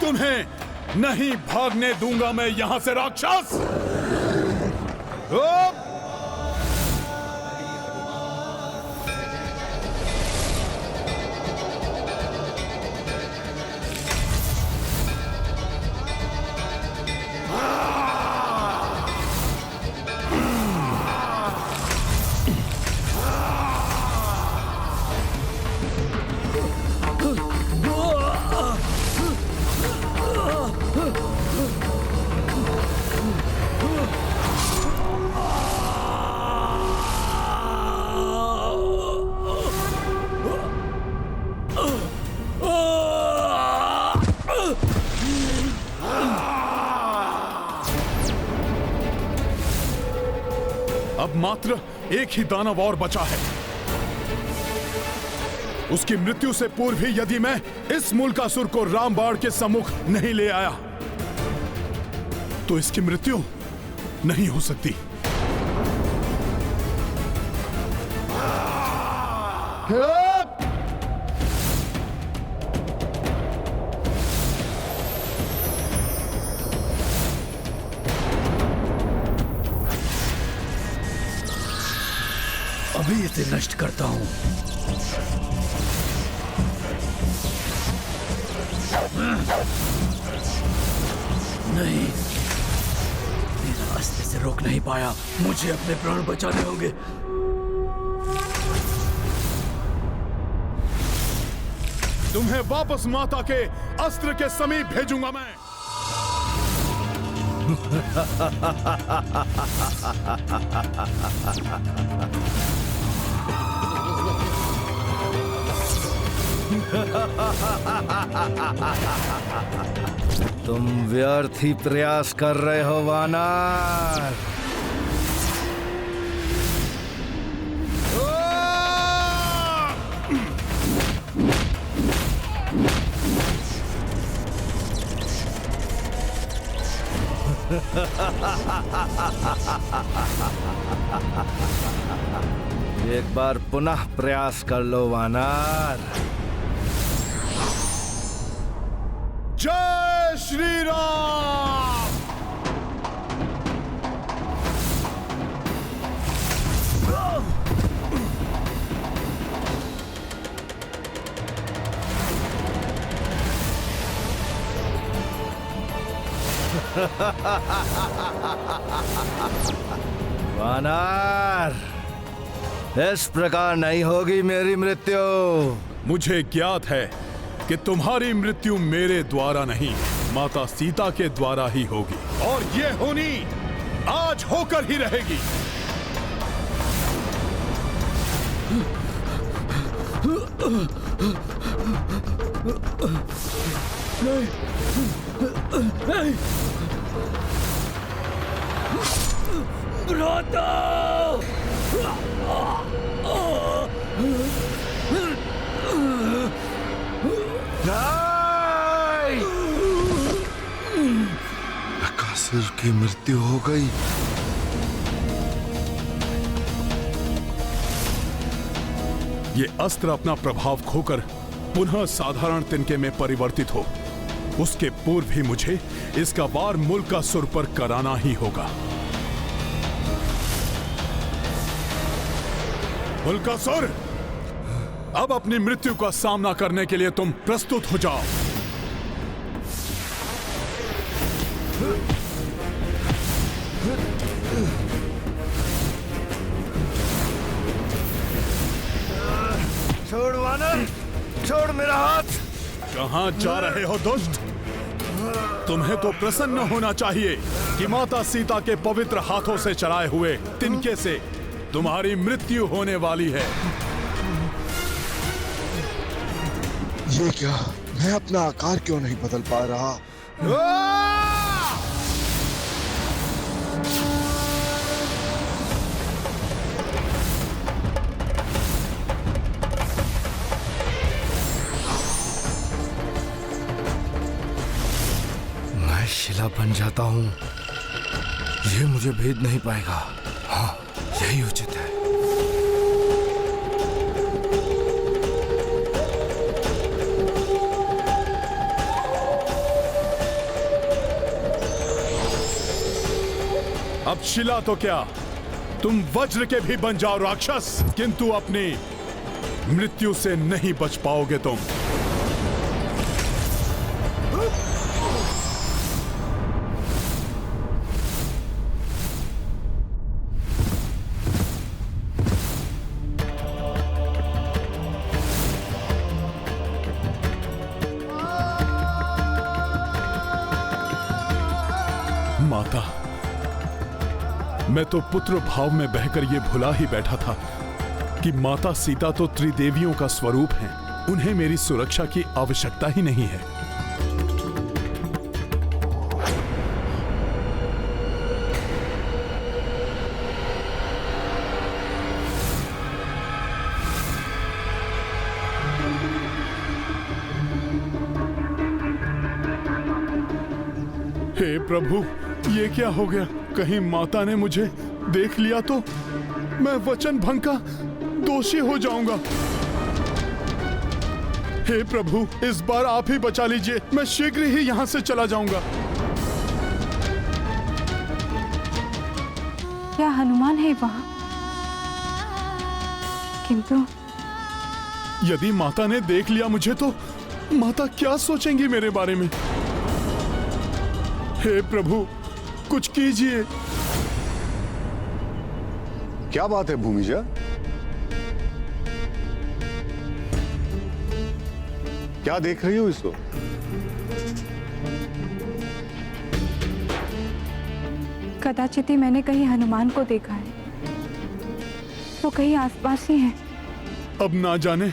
तुम्हें नहीं भागने दूंगा मैं यहां से, राक्षस। अब मात्र एक ही दानव और बचा है। उसकी मृत्यु से पूर्व ही यदि मैं इस मूलकासुर को रामबाण के सम्मुख नहीं ले आया तो इसकी मृत्यु नहीं हो सकती। अभी इसे नष्ट करता हूं। नहीं, मेरा अस्त्र से रोक नहीं पाया। मुझे अपने प्राण बचाने होंगे। तुम्हें वापस माता के अस्त्र के समीप भेजूंगा मैं। तुम व्यर्थ ही प्रयास कर रहे हो वानर। एक बार पुनः प्रयास कर लो वानर। जय श्री राम। वानर, इस प्रकार नहीं होगी मेरी मृत्यु। मुझे ज्ञात है कि तुम्हारी मृत्यु मेरे द्वारा नहीं, माता सीता के द्वारा ही होगी, और ये होनी आज होकर ही रहेगी। नहीं, नहीं। भ्राता! बकासुर की मृत्यु हो गई। ये अस्त्र अपना प्रभाव खोकर पुनः साधारण तिनके में परिवर्तित हो, उसके पूर्व ही मुझे इसका वार मूलकासुर पर कराना ही होगा। मूलकासुर, अब अपनी मृत्यु का सामना करने के लिए तुम प्रस्तुत हो जाओ। छोड़ वानर, छोड़ मेरा हाथ। कहां जा रहे हो दुष्ट? तुम्हें तो प्रसन्न होना चाहिए कि माता सीता के पवित्र हाथों से चलाए हुए तिनके से तुम्हारी मृत्यु होने वाली है। ये क्या? मैं अपना आकार क्यों नहीं बदल पा रहा? मैं शिला बन जाता हूं, ये मुझे भेद नहीं पाएगा। हाँ, यही उचित है। अब शिला तो क्या, तुम वज्र के भी बन जाओ राक्षस, किंतु अपनी मृत्यु से नहीं बच पाओगे तुम। माता, मैं तो पुत्र भाव में बहकर ये भुला ही बैठा था कि माता सीता तो त्रिदेवियों का स्वरूप हैं। उन्हें मेरी सुरक्षा की आवश्यकता ही नहीं है। हे प्रभु, ये क्या हो गया? कहीं माता ने मुझे देख लिया तो मैं वचन भंग का दोषी हो जाऊंगा। हे प्रभु, इस बार आप ही बचा लीजिए, मैं शीघ्र ही यहां से चला जाऊंगा। क्या हनुमान है वहां? किंतु यदि माता ने देख लिया मुझे तो माता क्या सोचेंगी मेरे बारे में? हे प्रभु, कुछ कीजिए। क्या बात है भूमिजा? क्या देख रही हो इसको? कदाचित ही मैंने कहीं हनुमान को देखा है, वो कहीं आसपास ही है। अब ना जाने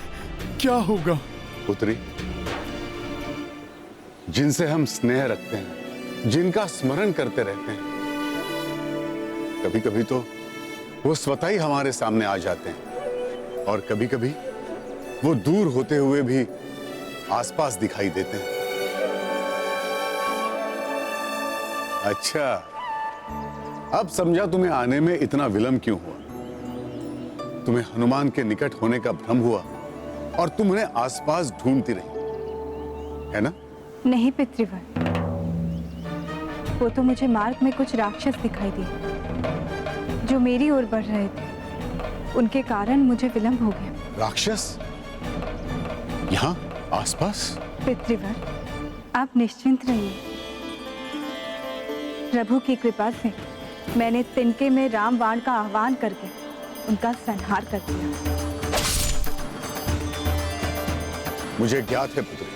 क्या होगा। पुत्री, जिनसे हम स्नेह रखते हैं, जिनका स्मरण करते रहते हैं, कभी कभी तो वो स्वतः ही हमारे सामने आ जाते हैं और कभी कभी वो दूर होते हुए भी आसपास दिखाई देते हैं। अच्छा, अब समझा तुम्हें आने में इतना विलंब क्यों हुआ। तुम्हें हनुमान के निकट होने का भ्रम हुआ और तुम उन्हें आसपास ढूंढती रही, है ना? नहीं पितृवर, वो तो मुझे मार्ग में कुछ राक्षस दिखाई दिए जो मेरी ओर बढ़ रहे थे। उनके कारण मुझे विलंब हो गया। राक्षस यहाँ आसपास? पितृवर, आप निश्चिंत रहिए। प्रभु की कृपा से मैंने तिनके में रामबाण का आह्वान करके उनका संहार कर दिया। मुझे ज्ञात है पुत्री,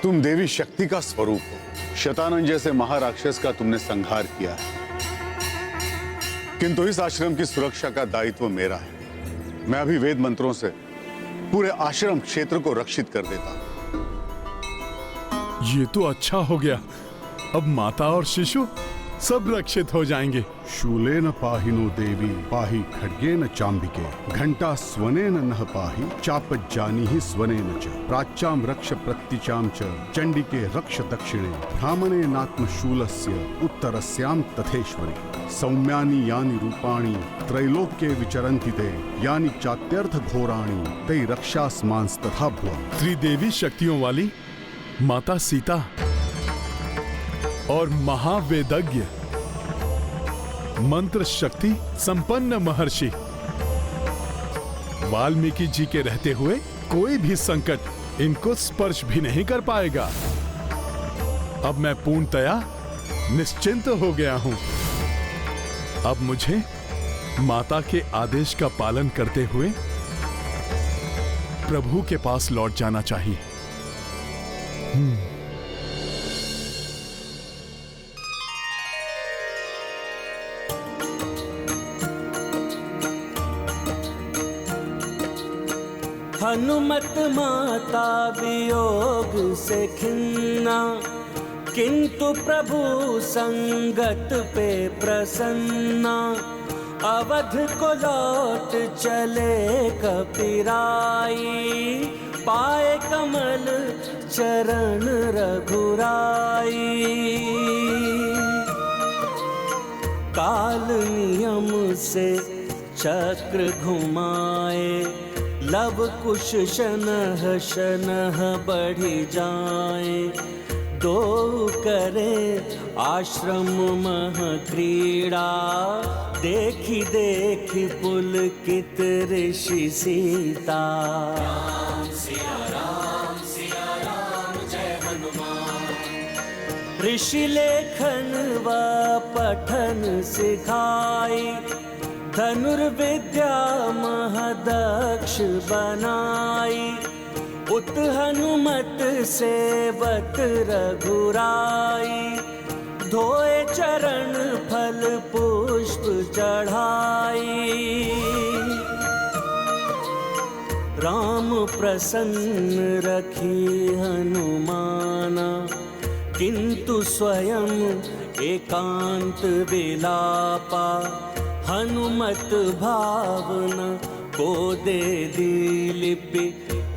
तुम देवी शक्ति का स्वरूप हो। शतानन जैसे महाराक्षस का तुमने संहार किया है, किंतु इस आश्रम की सुरक्षा का दायित्व मेरा है। मैं अभी वेद मंत्रों से पूरे आश्रम क्षेत्र को रक्षित कर देता हूं। ये तो अच्छा हो गया, अब माता और शिशु सब रक्षित हो जाएंगे। शूलेन पाहिनो देवी पाहि खड्गेन चांबिके घंटा स्वनेन नह पाहि चापज्जानीहि स्वनेन च प्राच्याम रक्ष प्रत्तिचाम च चंडिके रक्ष दक्षिणे भ्रामणेनात्मशूलस्य उत्तरस्याम तथेश्वरी सौम्यानि यानि रूपाणि त्रैलोक्ये विचरन्ति ते यानि चात्यर्थ घोराणि ते रक्षास्मांस्तथा भुवः। त्रिदेवी शक्तियों वाली माता सीता और महावेदज्ञ मंत्र शक्ति संपन्न महर्षि वाल्मीकि जी के रहते हुए कोई भी संकट इनको स्पर्श भी नहीं कर पाएगा। अब मैं पूर्णतया निश्चिंत हो गया हूं। अब मुझे माता के आदेश का पालन करते हुए प्रभु के पास लौट जाना चाहिए। हनुमत माता वियोग से खिन्ना, किंतु प्रभु संगत पे प्रसन्ना। अवध को लौट चले कपिराई, पाए कमल चरण रघुराई। काल नियम से चक्र घुमाए, लव कुश शनह शनह बढ़ी जाए। दो करे आश्रम मह क्रीड़ा, देखी देखी पुलकित ऋषि सीता। ऋषि लेखन व पठन सिखाई, धनुर्विद्या महदक्ष बनाई। उत हनुमत सेवत रघुराई, धोए चरण फल पुष्प चढ़ाई। राम प्रसन्न रखी हनुमाना, किंतु स्वयं एकांत विलापा। हनुमत भावना को दे दी लिपि,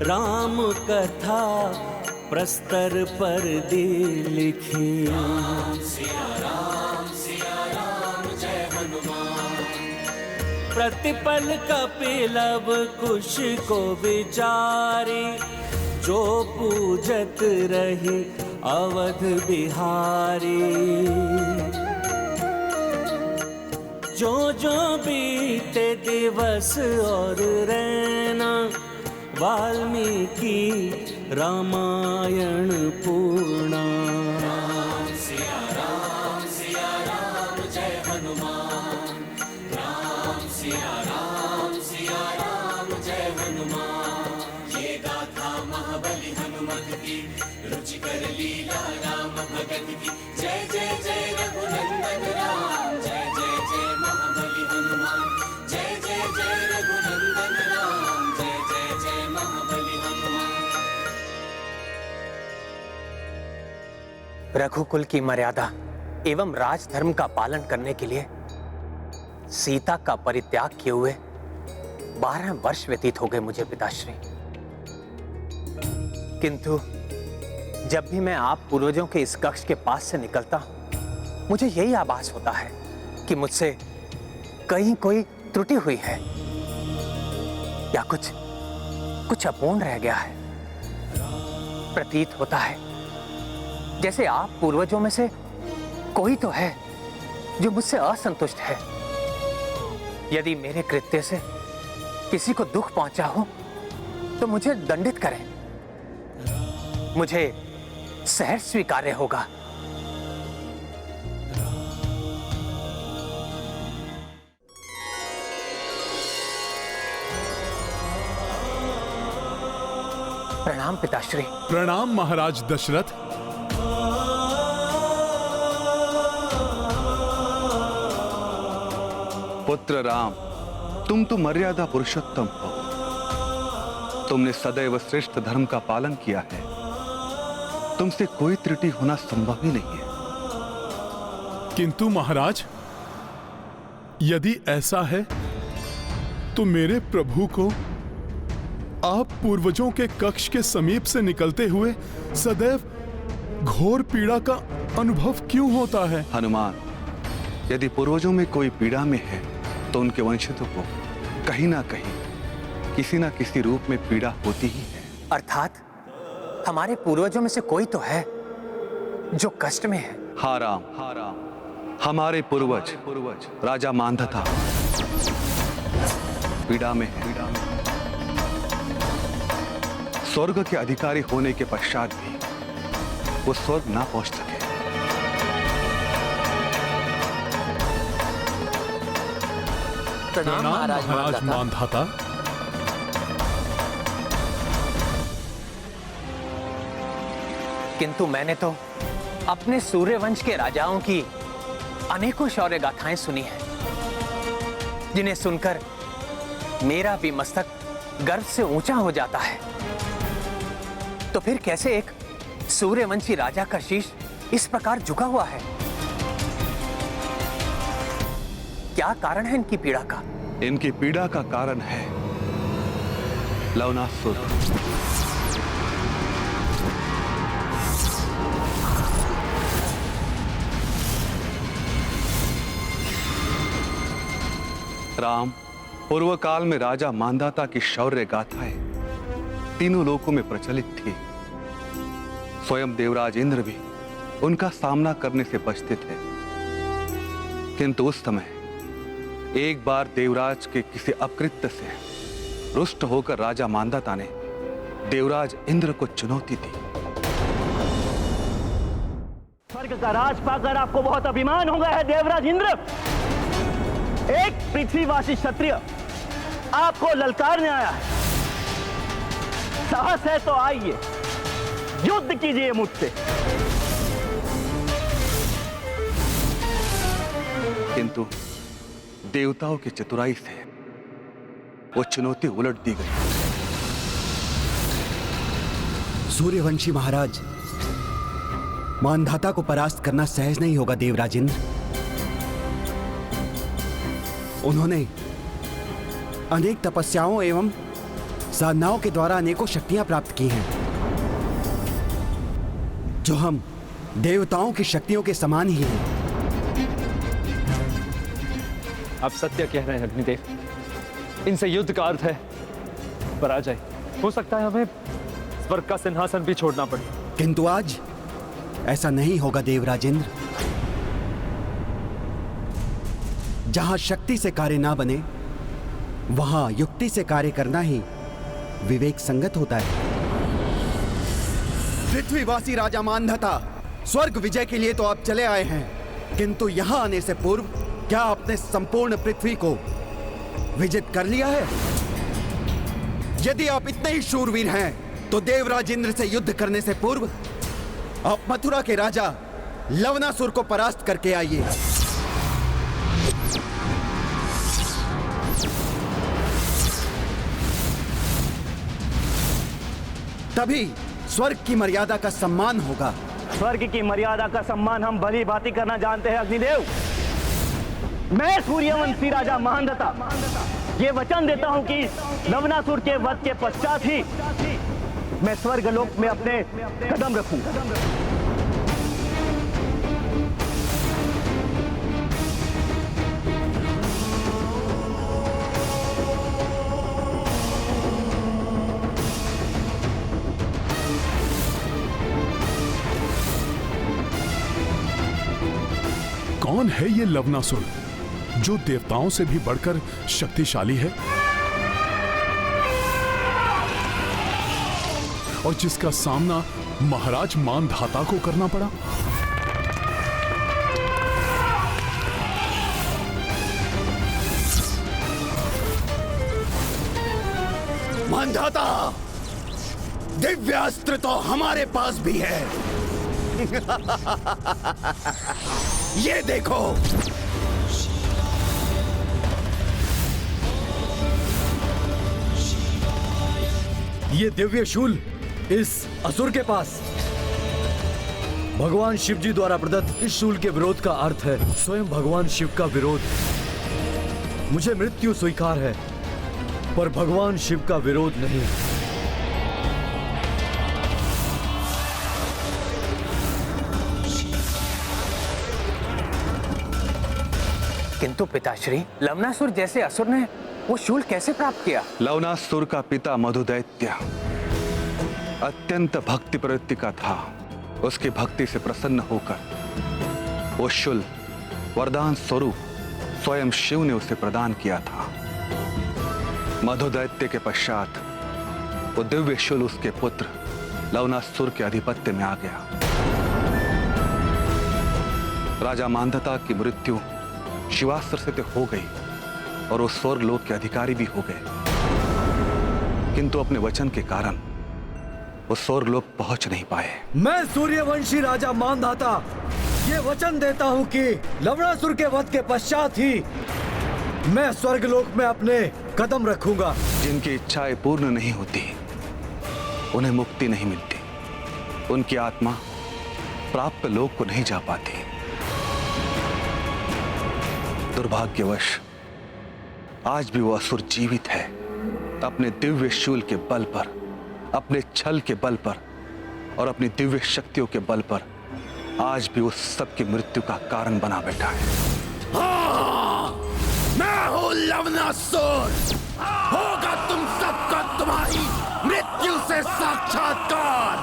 राम कथा प्रस्तर पर दी लिखी। प्रतिपल कपिलव कुश को विचारी, जो पूजत रही अवध बिहारी। जो जो बीते दिवस और रैना, वाल्मीकि रामायण पूर्णा। राम सिया राम जय हनुमान। राम सिया राम जय हनुमान। ये गाथा महाबली हनुमत की, रुचिकर लीला राम भगत की। जय जय जय रघुनंदन राम, जय जय जय महाबली हनुमान। जय जय जय रघुनंदन राम, जय जय जय महाबली हनुमान। रघुकुल की मर्यादा एवं राजधर्म का पालन करने के लिए सीता का परित्याग किए हुए 12 वर्ष व्यतीत हो गए मुझे पिताश्री। किंतु जब भी मैं आप पूर्वजों के इस कक्ष के पास से निकलता हूं, मुझे यही आभास होता है कि मुझसे कहीं कोई त्रुटि हुई है या कुछ अपूर्ण रह गया है। प्रतीत होता है जैसे आप पूर्वजों में से कोई तो है जो मुझसे असंतुष्ट है। यदि मेरे कृत्य से किसी को दुख पहुंचा हो तो मुझे दंडित करें, मुझे सहर्ष स्वीकार्य होगा। प्रणाम पिताश्री। प्रणाम महाराज दशरथ। पुत्र राम, तुम तो मर्यादा पुरुषोत्तम हो। तुमने सदैव श्रेष्ठ धर्म का पालन किया है। तुमसे कोई त्रुटि होना संभव ही नहीं है। किंतु महाराज, यदि ऐसा है तो मेरे प्रभु को आप पूर्वजों के कक्ष के समीप से निकलते हुए सदैव घोर पीड़ा का अनुभव क्यों होता है? हनुमान, यदि पूर्वजों में कोई पीड़ा में है तो उनके वंशजों को कहीं ना कहीं किसी ना किसी रूप में पीड़ा होती ही है। अर्थात हमारे पूर्वजों में से कोई तो है जो कष्ट में है। हाँ राम, हमारे पूर्वज राजा मांधाता पीड़ा में है। स्वर्ग के अधिकारी होने के पश्चात भी वो स्वर्ग ना पहुंच सके। प्रणाम महाराज मांधाता। किंतु मैंने तो अपने सूर्यवंश के राजाओं की अनेकों शौर्य गाथाएं सुनी हैं, जिन्हें सुनकर मेरा भी मस्तक गर्व से ऊंचा हो जाता है। तो फिर कैसे एक सूर्यवंशी राजा का शीश इस प्रकार झुका हुआ है? क्या कारण है इनकी पीड़ा का? इनकी पीड़ा का कारण है लवनासुर। राम, पूर्व काल में राजा मांधाता की शौर्य गाथाएं तीनों लोकों में प्रचलित थी। स्वयं देवराज इंद्र भी उनका सामना करने से बचते थे। किंतु उस समय एक बार देवराज के किसी अपकृत्य से रुष्ट होकर राजा मांधाता ने देवराज इंद्र को चुनौती दी। स्वर्ग का राज पाकर आपको बहुत अभिमान हो गया है देवराज इंद्र। एक पृथ्वीवासी क्षत्रिय आपको ललकारने आया है। साहस है तो आइए, युद्ध कीजिए मुझसे। किंतु देवताओं की चतुराई से वो चुनौती उलट दी गई। सूर्यवंशी महाराज, मानधाता को परास्त करना सहज नहीं होगा देवराज इंद्र। उन्होंने अनेक तपस्याओं एवं साधनाओं के द्वारा अनेकों शक्तियां प्राप्त की हैं, जो हम देवताओं की शक्तियों के समान ही हैं। आप सत्य कह रहे हैं अग्निदेव। इनसे युद्ध का अर्थ है पराजय। हो सकता है हमें स्वर्ग का सिंहासन भी छोड़ना पड़े। किंतु आज ऐसा नहीं होगा देवराज इंद्र। जहां शक्ति से कार्य ना बने, वहां युक्ति से कार्य करना ही विवेक संगत होता है। पृथ्वीवासी राजा मांधाता, स्वर्ग विजय के लिए तो आप चले आए हैं, किंतु यहां आने से पूर्व क्या आपने संपूर्ण पृथ्वी को विजित कर लिया है? यदि आप इतने ही शूरवीर हैं, तो देवराज इंद्र से युद्ध करने से पूर्व आप मथुरा के राजा लवनासुर को परास्त करके आइए। तभी स्वर्ग की मर्यादा का सम्मान होगा। स्वर्ग की मर्यादा का सम्मान हम भली भांति करना जानते हैं अग्निदेव। मैं सूर्यवंशी राजा मांधाता ये वचन देता हूं कि लवनासुर के वध के पश्चात ही मैं स्वर्गलोक में अपने कदम रखूंगा। कौन है ये लवनासुर जो देवताओं से भी बढ़कर शक्तिशाली है और जिसका सामना महाराज मांधाता को करना पड़ा? मांधाता, दिव्यास्त्र तो हमारे पास भी है। ये देखो। ये दिव्य शूल इस असुर के पास। भगवान शिव जी द्वारा प्रदत्त इस शूल के विरोध का अर्थ है स्वयं भगवान शिव का विरोध। मुझे मृत्यु स्वीकार है, पर भगवान शिव का विरोध नहीं। किंतु पिताश्री, लवनासुर जैसे असुर ने वो शूल कैसे प्राप्त किया? लवनासुर का पिता मधुदैत्य अत्यंत भक्ति प्रवृत्ति का था। उसकी भक्ति से प्रसन्न होकर वो शूल वरदान स्वरूप स्वयं शिव ने उसे प्रदान किया था। मधुदैत्य के पश्चात वो दिव्य शूल उसके पुत्र लवनासुर के आधिपत्य में आ गया। राजा मांधाता की मृत्यु शिवास्त्र से तो हो गई और वो स्वर्ग लोक के अधिकारी भी हो गए, किंतु अपने वचन के कारण वो स्वर्ग लोक पहुंच नहीं पाए। मैं सूर्यवंशी राजा मांधाता ये वचन देता हूं कि लवणासुर के वध के पश्चात ही मैं स्वर्ग लोक में अपने कदम रखूंगा। जिनकी इच्छाएं पूर्ण नहीं होती उन्हें मुक्ति नहीं मिलती, उनकी आत्मा प्राप्त लोक को नहीं जा पाती। दुर्भाग्यवश आज भी वो असुर जीवित है। अपने दिव्य शूल के बल पर, अपने छल के बल पर और अपनी दिव्य शक्तियों के बल पर आज भी उस सबकी मृत्यु का कारण बना बैठा है। मैं हूं लवनासुर। होगा तुम सबको तुम्हारी मृत्यु से साक्षात्कार।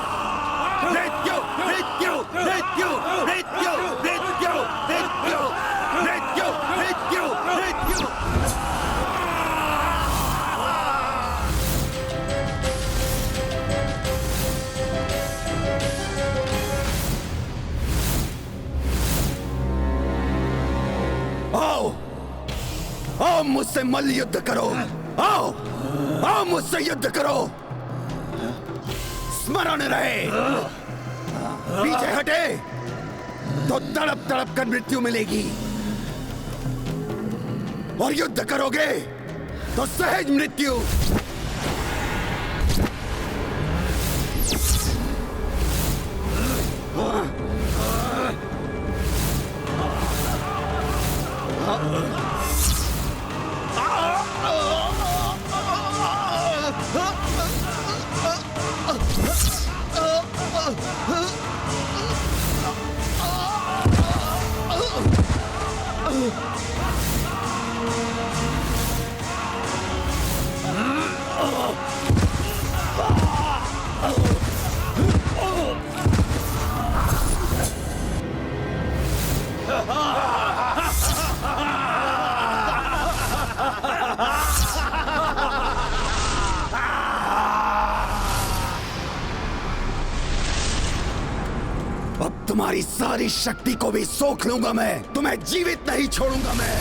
मृत्यु मृत्यु मृत्यु मृत्यु मृत्यु मृत्यु मृत्यु मृत्यु मृत्यु। आओ आओ मुझसे मल्ल युद्ध करो। आओ आओ मुझसे युद्ध करो। स्मरण रहे, पीछे हटे तो तड़प तड़प कर मृत्यु मिलेगी, और युद्ध करोगे तो सहज मृत्यु। अब तुम्हारी सारी शक्ति को भी सोख लूंगा मैं, तुम्हें जीवित नहीं छोड़ूंगा मैं।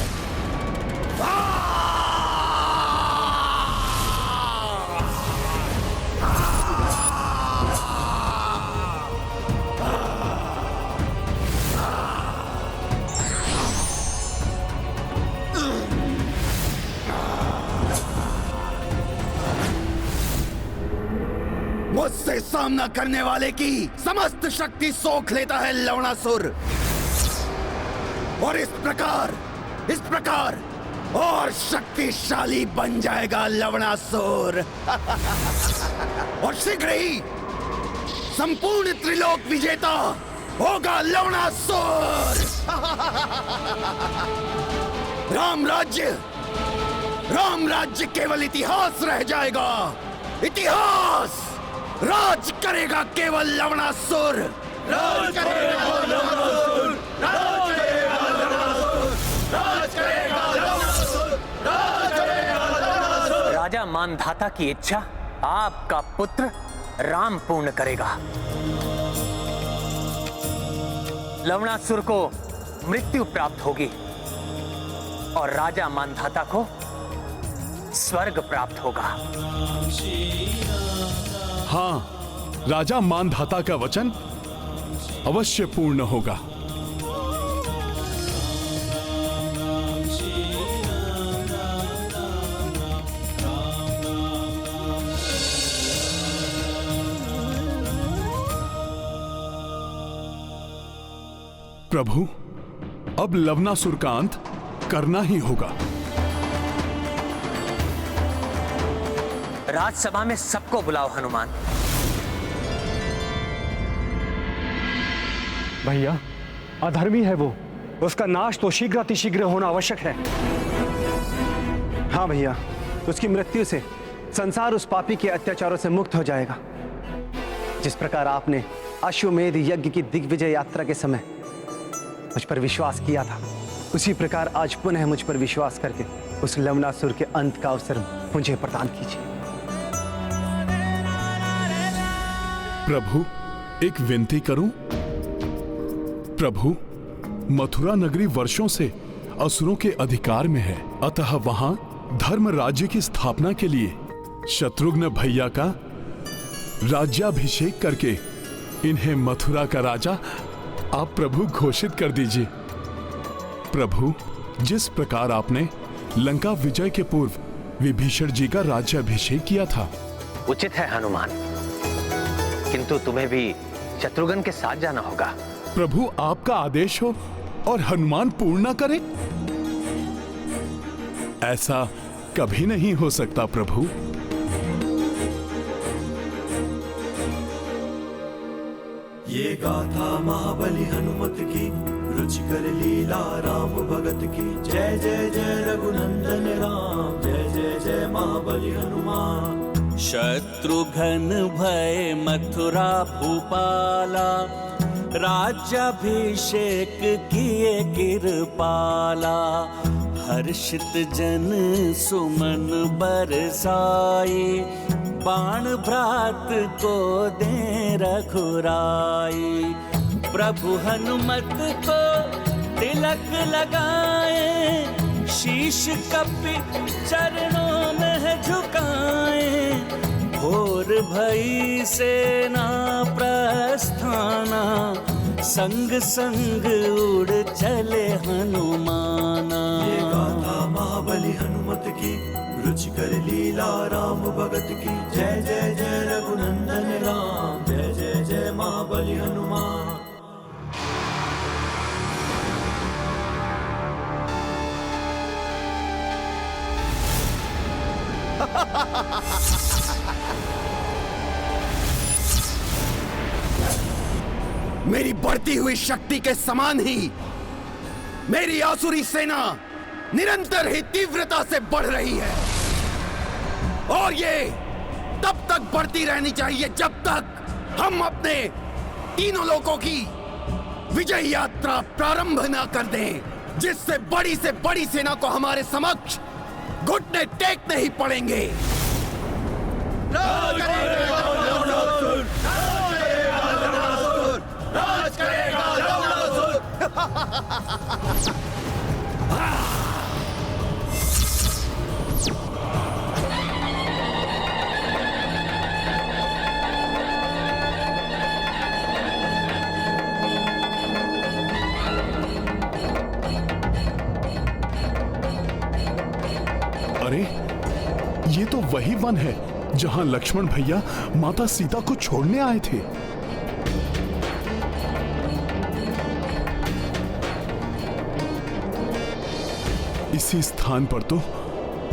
मुझसे सामना करने वाले की समस्त शक्ति सोख लेता है लवणासुर, और इस प्रकार और शक्तिशाली बन जाएगा लवणासुर। और शीघ्र ही संपूर्ण त्रिलोक विजेता होगा लवणासुर। राम राज्य केवल इतिहास रह जाएगा। इतिहास राज करेगा केवल लवणासुर। राज करेगा लवणासुर। राज करेगा लवणासुर। राज करेगा लवणासुर। राज करेगा लवणासुर। राजा मानधाता की इच्छा आपका पुत्र राम पूर्ण करेगा। लवणासुर को मृत्यु प्राप्त होगी और राजा मानधाता को स्वर्ग प्राप्त होगा। हाँ, राजा मानधाता का वचन अवश्य पूर्ण होगा। प्रभु, अब लवणासुर का अंत करना ही होगा। राजसभा में सबको बुलाओ हनुमान। भैया, अधर्मी है वो, उसका नाश तो शीघ्रातिशीघ्र होना आवश्यक है। हाँ भैया, उसकी मृत्यु से संसार उस पापी के अत्याचारों से मुक्त हो जाएगा। जिस प्रकार आपने अश्वमेध यज्ञ की दिग्विजय यात्रा के समय मुझ पर विश्वास किया था, उसी प्रकार आज पुनः मुझ पर विश्वास करके उस लवणासुर के अंत का अवसर मुझे प्रदान कीजिए। प्रभु, एक विनती करूं? प्रभु, मथुरा नगरी वर्षों से असुरों के अधिकार में है, अतः वहां धर्म राज्य की स्थापना के लिए शत्रुघ्न भैया का राज्याभिषेक करके इन्हें मथुरा का राजा आप प्रभु घोषित कर दीजिए। प्रभु, जिस प्रकार आपने लंका विजय के पूर्व विभीषण जी का राज्याभिषेक किया था। उचित है हनुमान, किंतु तुम्हें भी शत्रुघ्न के साथ जाना होगा। प्रभु, आपका आदेश हो और हनुमान पूर्ण न करे, ऐसा कभी नहीं हो सकता प्रभु। ये गाथा महाबली हनुमत की, रुचिकर लीला राम भगत की। जय जय जय रघुनंदन राम, जय जय जय महाबली हनुमान। शत्रुघ्न भय मथुरा भूपाला, राज्याभिषेक किए कृपाला, हर्षित जन सुमन बरसाई, बाण भ्रात को दे रघुराई। प्रभु हनुमत को तिलक लगाए, शीश कपि चरणों में झुकाए, घोर भई सेना प्रस्थाना, संग संग उड़ चले हनुमाना। ये गाथा महाबली हनुमत की, रुचिकर लीला राम भगत की। जय जय जय रघुनंदन राम, जय जय जय महाबली हनुमान। मेरी बढ़ती हुई शक्ति के समान ही मेरी आसुरी सेना निरंतर ही तीव्रता से बढ़ रही है, और ये तब तक बढ़ती रहनी चाहिए जब तक हम अपने तीनों लोकों की विजय यात्रा प्रारंभ न कर दें, जिससे बड़ी से बड़ी सेना को हमारे समक्ष घुटने टेकने ही पड़ेंगे। राज करेगा लवणासुर, राज करेगा लवणासुर। अरे ये तो वही वन है जहां लक्ष्मण भैया माता सीता को छोड़ने आए थे। इसी स्थान पर तो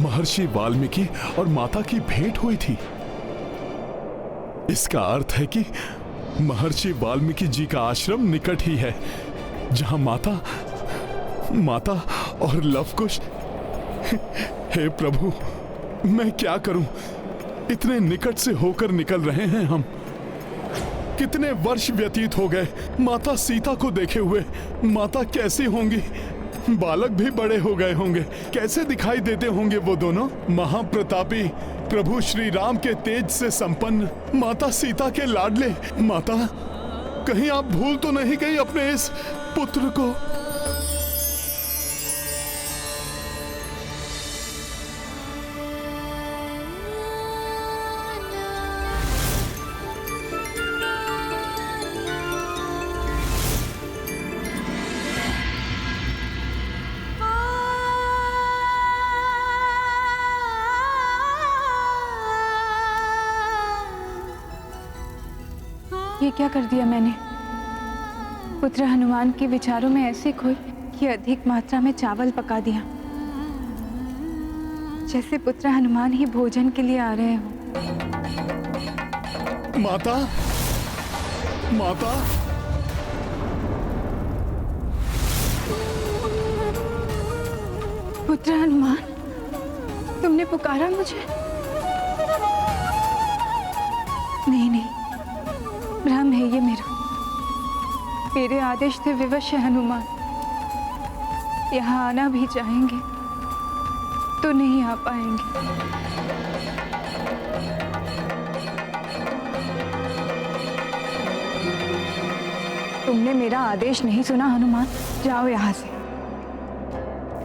महर्षि वाल्मीकि और माता की भेंट हुई थी। इसका अर्थ है कि महर्षि वाल्मीकि जी का आश्रम निकट ही है, जहां माता और लवकुश। हे प्रभु, मैं क्या करूं? इतने निकट से होकर निकल रहे हैं हम। कितने वर्ष व्यतीत हो गए माता सीता को देखे हुए। माता कैसी होंगी? बालक भी बड़े हो गए होंगे। कैसे दिखाई देते होंगे वो दोनों? महाप्रतापी प्रभु श्री राम के तेज से संपन्न माता सीता के लाडले। माता, कहीं आप भूल तो नहीं गई अपने इस पुत्र को? ये क्या कर दिया मैंने? पुत्र हनुमान के विचारों में ऐसे खोई कि अधिक मात्रा में चावल पका दिया, जैसे पुत्र हनुमान ही भोजन के लिए आ रहे हो। माता, माता, पुत्र हनुमान, तुमने पुकारा मुझे? नहीं नहीं, भ्रम है ये मेरा। मेरे आदेश से विवश है हनुमान। यहाँ आना भी चाहेंगे तो नहीं आ पाएंगे। तुमने मेरा आदेश नहीं सुना हनुमान। जाओ यहाँ से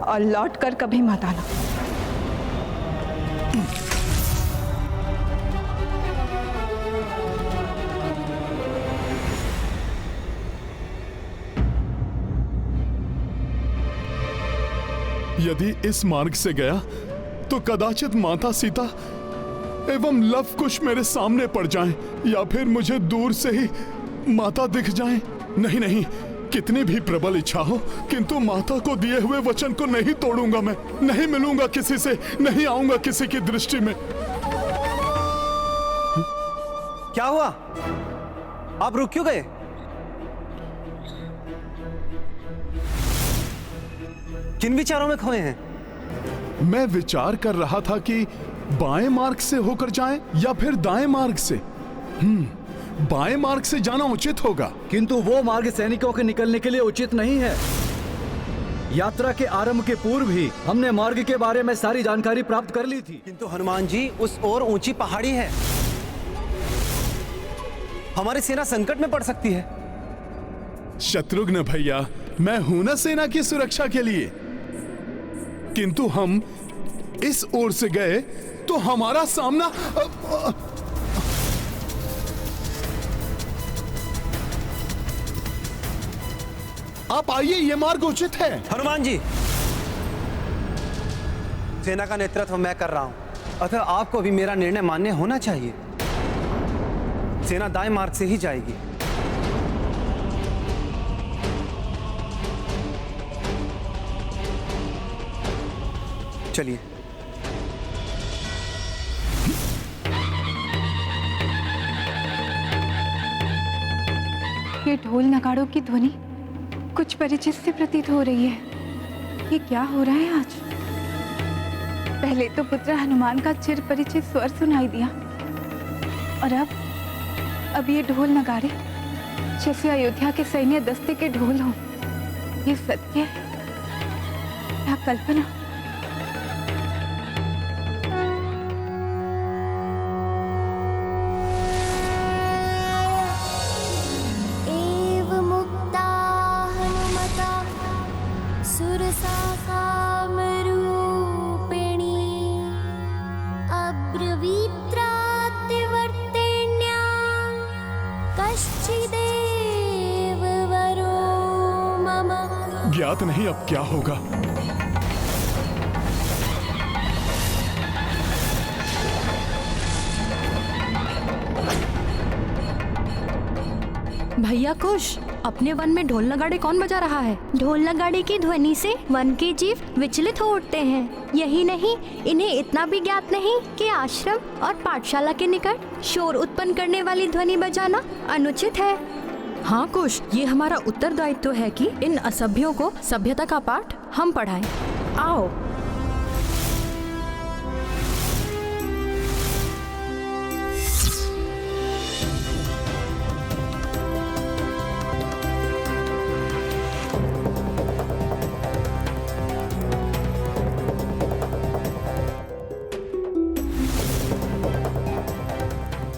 और लौट कर कभी मत आना। यदि इस मार्ग से गया तो कदाचित माता सीता एवं लवकुश मेरे सामने पड़ जाएं, या फिर मुझे दूर से ही माता दिख जाएं। नहीं नहीं, कितनी भी प्रबल इच्छा हो, किंतु माता को दिए हुए वचन को नहीं तोड़ूंगा मैं। नहीं मिलूंगा किसी से, नहीं आऊंगा किसी की दृष्टि में। क्या हुआ? आप रुक क्यों गए? किन विचारों में खोए हैं? मैं विचार कर रहा था कि बाएं मार्ग से होकर जाएं या फिर दाएं मार्ग से। बाएं मार्ग से जाना उचित होगा। किंतु वो मार्ग सैनिकों के निकलने के लिए उचित नहीं है। यात्रा के आरंभ के पूर्व ही हमने मार्ग के बारे में सारी जानकारी प्राप्त कर ली थी। किंतु हनुमान जी, उस ओर ऊंची पहाड़ी है, हमारी सेना संकट में पड़ सकती है। शत्रुघ्न भैया, मैं हूं ना सेना की सुरक्षा के लिए, किंतु हम इस ओर से गए तो हमारा सामना आप आइए, यह मार्ग उचित है। हनुमान जी, सेना का नेतृत्व मैं कर रहा हूं, अतः आपको भी मेरा निर्णय मान्य होना चाहिए। सेना दाएं मार्ग से ही जाएगी। चलिए। ये ढोल नगाड़ों की ध्वनि कुछ परिचित से प्रतीत हो रही है। ये क्या हो रहा है आज? पहले तो पुत्र हनुमान का चिर परिचित स्वर सुनाई दिया, और अब ये ढोल नगाड़े जैसे अयोध्या के सैन्य दस्ते के ढोल हों। ये सत्य है या कल्पना? ज्ञात नहीं अब क्या होगा। भैया कुश, अपने वन में ढोल नगाड़े कौन बजा रहा है? ढोल नगाड़े की ध्वनि से वन के जीव विचलित हो उठते हैं। यही नहीं, इन्हें इतना भी ज्ञात नहीं कि आश्रम और पाठशाला के निकट शोर उत्पन्न करने वाली ध्वनि बजाना अनुचित है। हाँ कुश, ये हमारा उत्तरदायित्व है कि इन असभ्यों को सभ्यता का पाठ हम पढ़ाएं। आओ।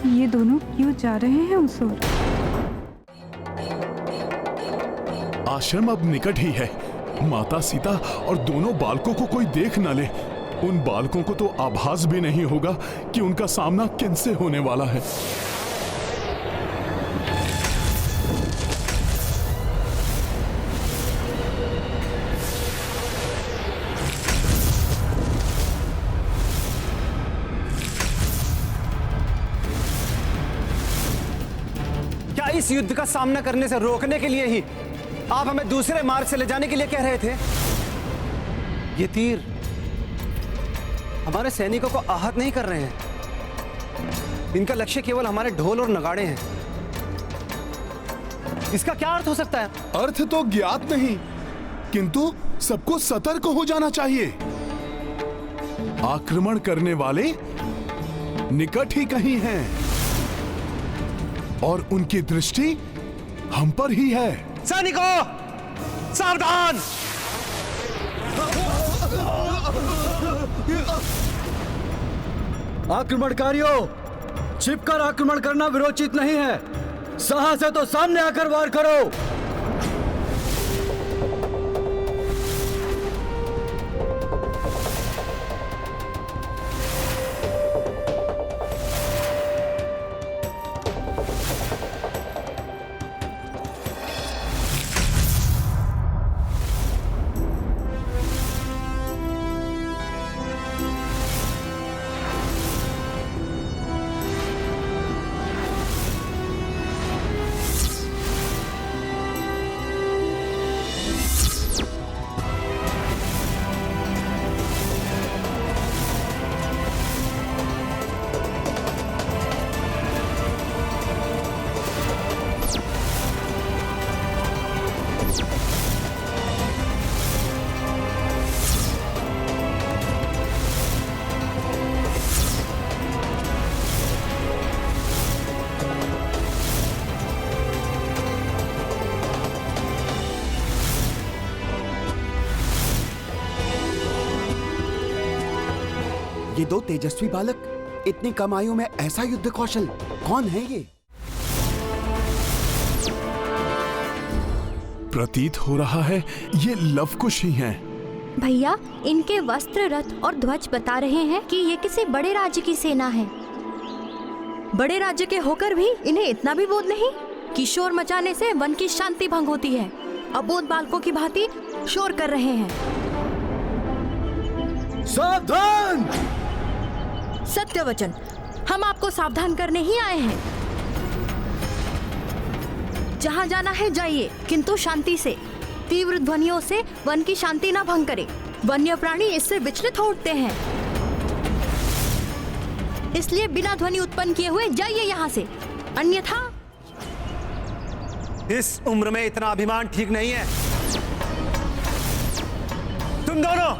ये दोनों क्यों जा रहे हैं उस ओर? आश्रम अब निकट ही है। माता सीता और दोनों बालकों को कोई देख न ले। उन बालकों को तो आभास भी नहीं होगा कि उनका सामना किनसे होने वाला है। क्या इस युद्ध का सामना करने से रोकने के लिए ही आप हमें दूसरे मार्ग से ले जाने के लिए कह रहे थे? ये तीर हमारे सैनिकों को आहत नहीं कर रहे हैं। इनका लक्ष्य केवल हमारे ढोल और नगाड़े हैं। इसका क्या अर्थ हो सकता है? अर्थ तो ज्ञात नहीं, किंतु सबको सतर्क हो जाना चाहिए। आक्रमण करने वाले निकट ही कहीं हैं और उनकी दृष्टि हम पर ही है। सैनिकों, सावधान! आक्रमणकारियों, छिपकर आक्रमण करना विरोचित नहीं है। साहस है तो सामने आकर वार करो। ये दो तेजस्वी बालक, इतनी कम आयु में ऐसा युद्ध कौशल, कौन है ये? प्रतीत हो रहा है ये लवकुश ही हैं। भैया, इनके वस्त्र, रथ और ध्वज बता रहे हैं कि ये किसी बड़े राज्य की सेना है। बड़े राज्य के होकर भी इन्हें इतना भी बोध नहीं कि शोर मचाने से वन की शांति भंग होती है। अबोध बालकों की भांति शोर कर रहे हैं। सावधान! सत्यवचन, हम आपको सावधान करने ही आए हैं। जहाँ जाना है जाइए, किंतु शांति से। तीव्र ध्वनियों से वन की शांति न भंग करे। वन्य प्राणी इससे विचलित हो उठते हैं। इसलिए बिना ध्वनि उत्पन्न किए हुए जाइए यहाँ से, अन्यथा। इस उम्र में इतना अभिमान ठीक नहीं है। तुम दोनों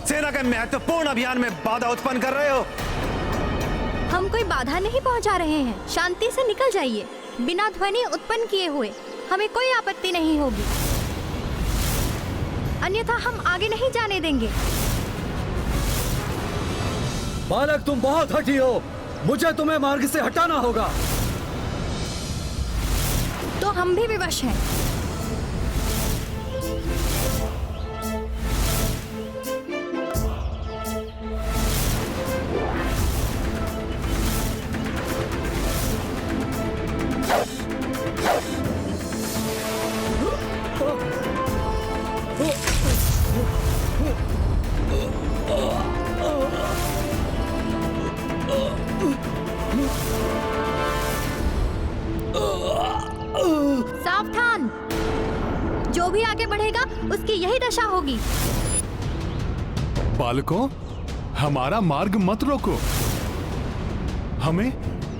सेना के महत्वपूर्ण अभियान में बाधा उत्पन्न कर रहे हो। हम कोई बाधा नहीं पहुंचा रहे हैं। शांति से निकल जाइए, बिना ध्वनि उत्पन्न किए हुए। हमें कोई आपत्ति नहीं होगी, अन्यथा हम आगे नहीं जाने देंगे। बालक, तुम बहुत हठी हो। मुझे तुम्हें मार्ग से हटाना होगा। तो हम भी विवश हैं। सावधान! जो भी आगे बढ़ेगा उसकी यही दशा होगी। बालकों, हमारा मार्ग मत रोको। हमें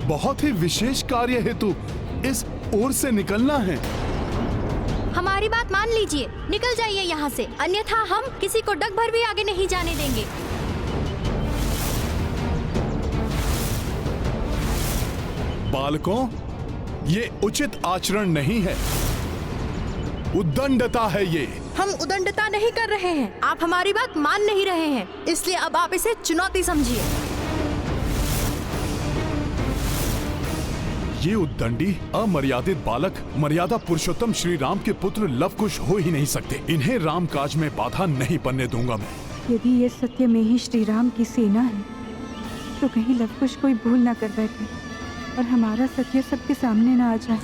बहुत ही विशेष कार्य हेतु इस ओर से निकलना है। हमारी बात मान लीजिए, निकल जाइए यहाँ से, अन्यथा हम किसी को डग भर भी आगे नहीं जाने देंगे। बालकों, ये उचित आचरण नहीं है, उद्दंडता है ये। हम उद्दंडता नहीं कर रहे हैं, आप हमारी बात मान नहीं रहे हैं, इसलिए अब आप इसे चुनौती समझिए। ये उद्दंडी अमर्यादित बालक मर्यादा पुरुषोत्तम श्री राम के पुत्र लवकुश हो ही नहीं सकते। इन्हें राम काज में बाधा नहीं बनने दूंगा मैं। यदि ये सत्य में ही श्री राम की सेना है, तो कहीं लवकुश कोई भूल ना कर बैठे और हमारा सत्य सबके सामने ना आ जाए।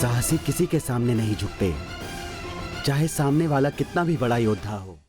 साहसी किसी के सामने नहीं झुकते, चाहे सामने वाला कितना भी बड़ा योद्धा हो।